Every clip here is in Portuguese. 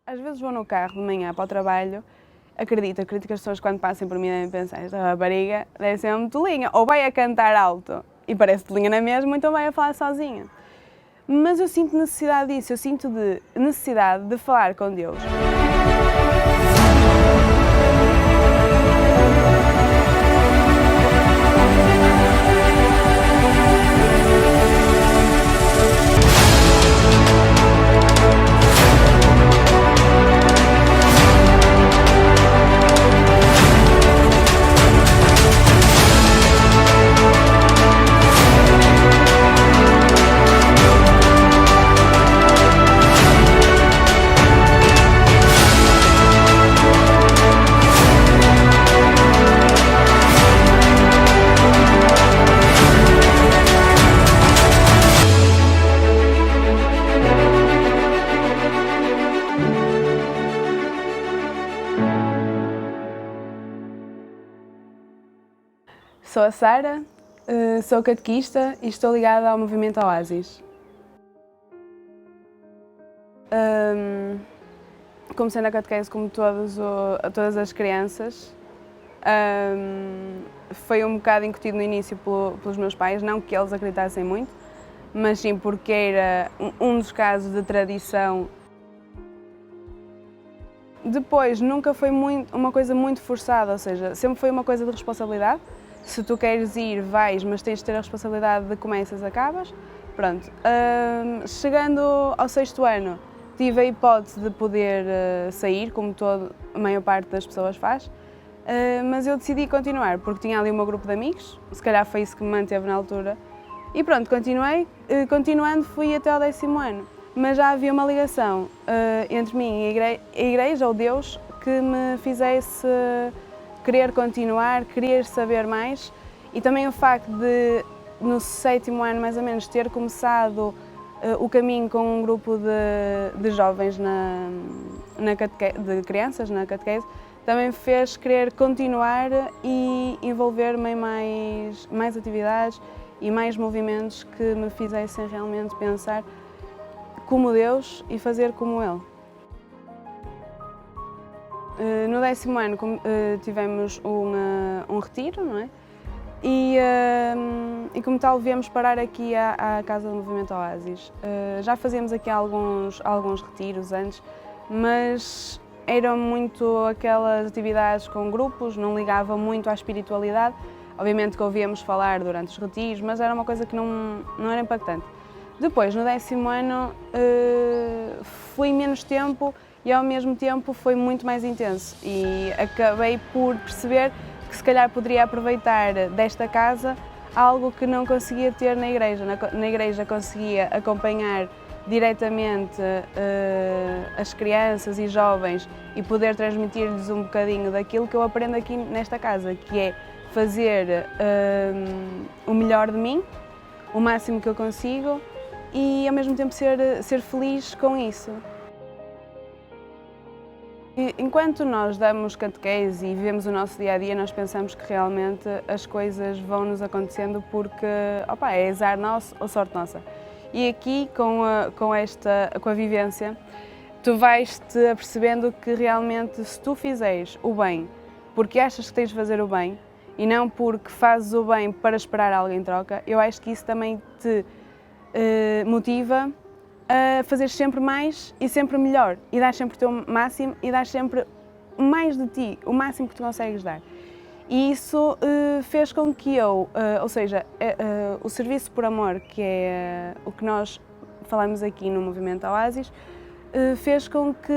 Às vezes vou no carro de manhã para o trabalho, acredito que as pessoas quando passem por mim devem pensar, esta rapariga deve ser uma tolinha, ou vai a cantar alto e parece tolinha na mesma, então vai a falar sozinha. Mas eu sinto necessidade disso, eu sinto necessidade de falar com Deus. Sou a Sara, sou catequista e estou ligada ao movimento Oasis. Comecei na catequese como todas as crianças. Foi um bocado incutido no início pelos meus pais, não que eles acreditassem muito, mas sim porque era um dos casos de tradição. Depois, nunca foi uma coisa muito forçada, ou seja, sempre foi uma coisa de responsabilidade. Se tu queres ir, vais, mas tens de ter a responsabilidade de começas, acabas. Pronto. Chegando ao 6º ano, tive a hipótese de poder sair, como a maior parte das pessoas faz, mas eu decidi continuar, porque tinha ali o meu grupo de amigos, se calhar foi isso que me manteve na altura. E pronto, continuei. Continuando, fui até ao 10º ano. Mas já havia uma ligação entre mim e a igreja, ou Deus, que me fizesse querer continuar, querer saber mais, e também o facto de, no 7º ano mais ou menos, ter começado o caminho com um grupo de jovens de crianças na catequese, também me fez querer continuar e envolver-me em mais atividades e mais movimentos que me fizessem realmente pensar como Deus e fazer como Ele. No 10º ano tivemos um retiro, não é? E como tal viemos parar aqui à Casa do Movimento Oasis. Já fazíamos aqui alguns retiros antes, mas eram muito aquelas atividades com grupos, não ligavam muito à espiritualidade. Obviamente que ouvíamos falar durante os retiros, mas era uma coisa que não era impactante. Depois, no 10º ano, fui menos tempo e ao mesmo tempo foi muito mais intenso e acabei por perceber que se calhar poderia aproveitar desta casa algo que não conseguia ter na igreja. Na igreja conseguia acompanhar diretamente as crianças e jovens e poder transmitir-lhes um bocadinho daquilo que eu aprendo aqui nesta casa, que é fazer o melhor de mim, o máximo que eu consigo e ao mesmo tempo ser feliz com isso. Enquanto nós damos catequese e vivemos o nosso dia-a-dia, nós pensamos que realmente as coisas vão nos acontecendo porque é azar nosso ou sorte nossa. E aqui, com a vivência, tu vais-te apercebendo que realmente se tu fizeres o bem porque achas que tens de fazer o bem e não porque fazes o bem para esperar algo em troca, eu acho que isso também te motiva a fazer sempre mais e sempre melhor, e dar sempre o teu máximo e dar sempre mais de ti, o máximo que tu consegues dar. E isso fez com que eu, ou seja, o serviço por amor, que é o que nós falamos aqui no Movimento Oasis, fez com que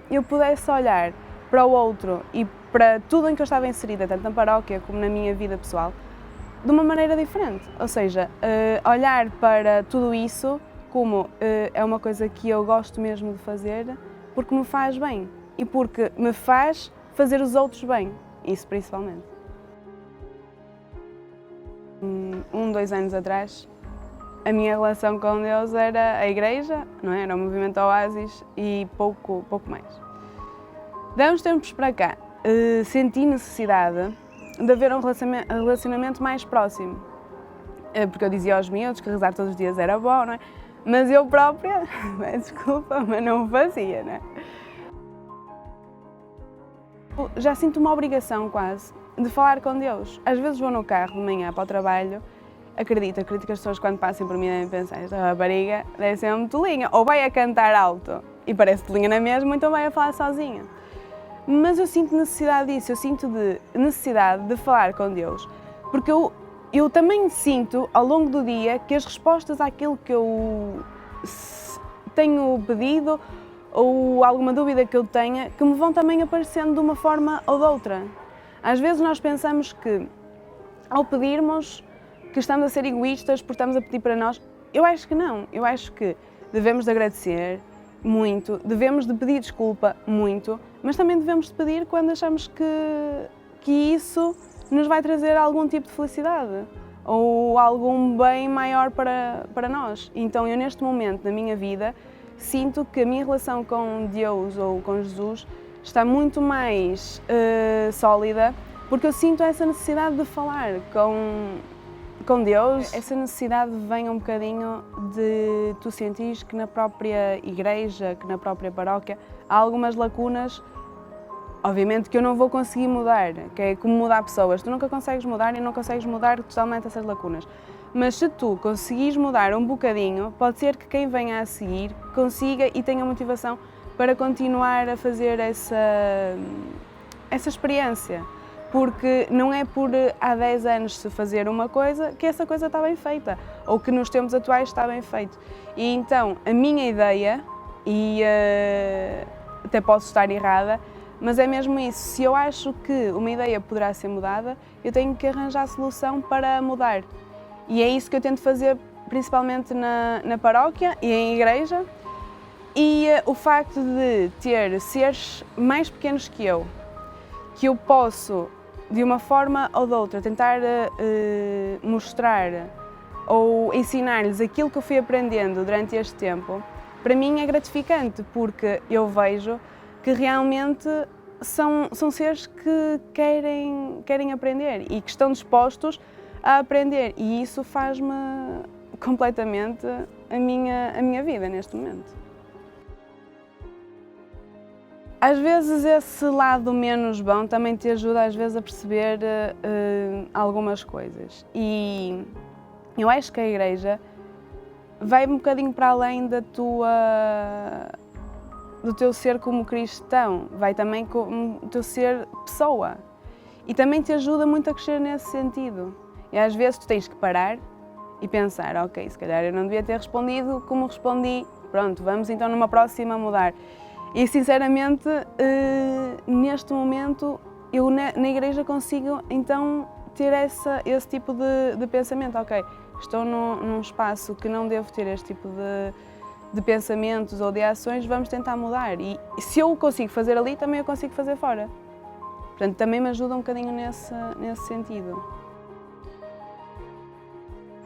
eu pudesse olhar para o outro e para tudo em que eu estava inserida, tanto na paróquia como na minha vida pessoal, de uma maneira diferente. Ou seja, olhar para tudo isso como é uma coisa que eu gosto mesmo de fazer porque me faz bem e porque me faz fazer os outros bem, isso principalmente. 2 anos atrás, a minha relação com Deus era a igreja, não é? Era o Movimento Oasis e pouco mais. De uns tempos para cá, senti necessidade de haver um relacionamento mais próximo, porque eu dizia aos miúdos que rezar todos os dias era bom, não é? Mas eu própria, desculpa, mas não o fazia, né? Já sinto uma obrigação quase de falar com Deus. Às vezes vou no carro de manhã para o trabalho, acredito que as pessoas quando passem por mim devem pensar, esta rapariga deve ser uma tolinha, ou vai a cantar alto e parece tolinha na mesma, então vai a falar sozinha. Mas eu sinto necessidade disso, eu sinto necessidade de falar com Deus, porque eu também sinto ao longo do dia que as respostas àquilo que eu tenho pedido ou alguma dúvida que eu tenha, que me vão também aparecendo de uma forma ou de outra. Às vezes nós pensamos que, ao pedirmos, que estamos a ser egoístas porque estamos a pedir para nós. Eu acho que não, eu acho que devemos de agradecer muito, devemos de pedir desculpa muito, mas também devemos de pedir quando achamos que isso nos vai trazer algum tipo de felicidade ou algum bem maior para nós. Então eu neste momento na minha vida sinto que a minha relação com Deus ou com Jesus está muito mais sólida, porque eu sinto essa necessidade de falar com Deus. Essa necessidade vem um bocadinho de tu sentires que na própria igreja, que na própria paróquia, há algumas lacunas, obviamente que eu não vou conseguir mudar, que é como mudar pessoas, tu nunca consegues mudar e não consegues mudar totalmente essas lacunas. Mas se tu conseguires mudar um bocadinho, pode ser que quem venha a seguir consiga e tenha motivação para continuar a fazer essa experiência. Porque não é por há 10 anos se fazer uma coisa que essa coisa está bem feita, ou que nos tempos atuais está bem feito. E então, a minha ideia, e até posso estar errada, mas é mesmo isso, se eu acho que uma ideia poderá ser mudada, eu tenho que arranjar a solução para mudar. E é isso que eu tento fazer principalmente na paróquia e em igreja. E o facto de ter seres mais pequenos que eu posso, de uma forma ou de outra, tentar mostrar ou ensinar-lhes aquilo que eu fui aprendendo durante este tempo, para mim é gratificante, porque eu vejo que realmente são seres que querem aprender e que estão dispostos a aprender, e isso faz-me completamente a minha vida neste momento. Às vezes esse lado menos bom também te ajuda às vezes a perceber algumas coisas, e eu acho que a igreja vai um bocadinho para além do teu ser como cristão, vai também como o teu ser pessoa, e também te ajuda muito a crescer nesse sentido. E às vezes tu tens que parar e pensar, ok, se calhar eu não devia ter respondido como respondi, pronto, vamos então numa próxima mudar. E sinceramente, neste momento, eu na igreja consigo então ter esse tipo de pensamento, ok, estou num espaço que não devo ter este tipo de pensamentos ou de ações, vamos tentar mudar. E se eu consigo fazer ali, também eu consigo fazer fora. Portanto, também me ajuda um bocadinho nesse sentido.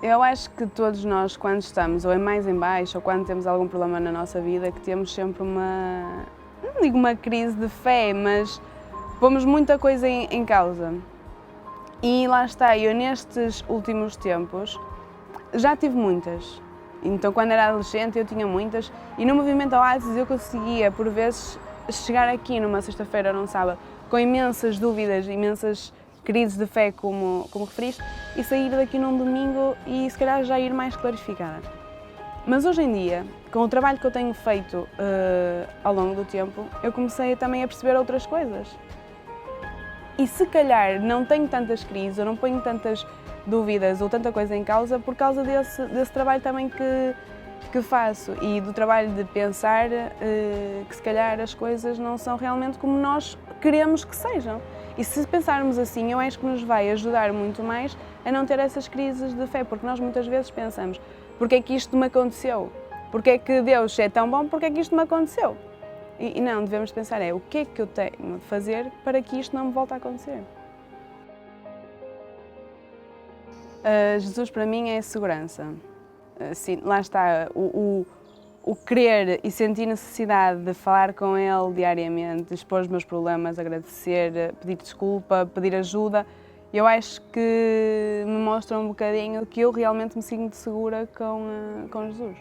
Eu acho que todos nós, quando estamos ou mais em baixo ou quando temos algum problema na nossa vida, que temos sempre não digo uma crise de fé, mas pomos muita coisa em causa. E lá está, eu nestes últimos tempos já tive muitas. Então, quando era adolescente, eu tinha muitas, e no Movimento Oasis eu conseguia, por vezes, chegar aqui numa sexta-feira ou num sábado com imensas dúvidas, imensas crises de fé, como referiste, e sair daqui num domingo e se calhar já ir mais clarificada. Mas hoje em dia, com o trabalho que eu tenho feito ao longo do tempo, eu comecei também a perceber outras coisas. E se calhar não tenho tantas crises, ou não ponho tantas dúvidas ou tanta coisa em causa por causa desse trabalho também que faço, e do trabalho de pensar que se calhar as coisas não são realmente como nós queremos que sejam. E se pensarmos assim, eu acho que nos vai ajudar muito mais a não ter essas crises de fé, porque nós muitas vezes pensamos, porque é que isto me aconteceu? Porque é que Deus é tão bom, porque é que isto me aconteceu? E não, devemos pensar, o que é que eu tenho de fazer para que isto não me volte a acontecer? Jesus para mim é a segurança. Sim, lá está, o querer e sentir necessidade de falar com Ele diariamente, expor os meus problemas, agradecer, pedir desculpa, pedir ajuda, eu acho que me mostra um bocadinho que eu realmente me sinto segura com Jesus.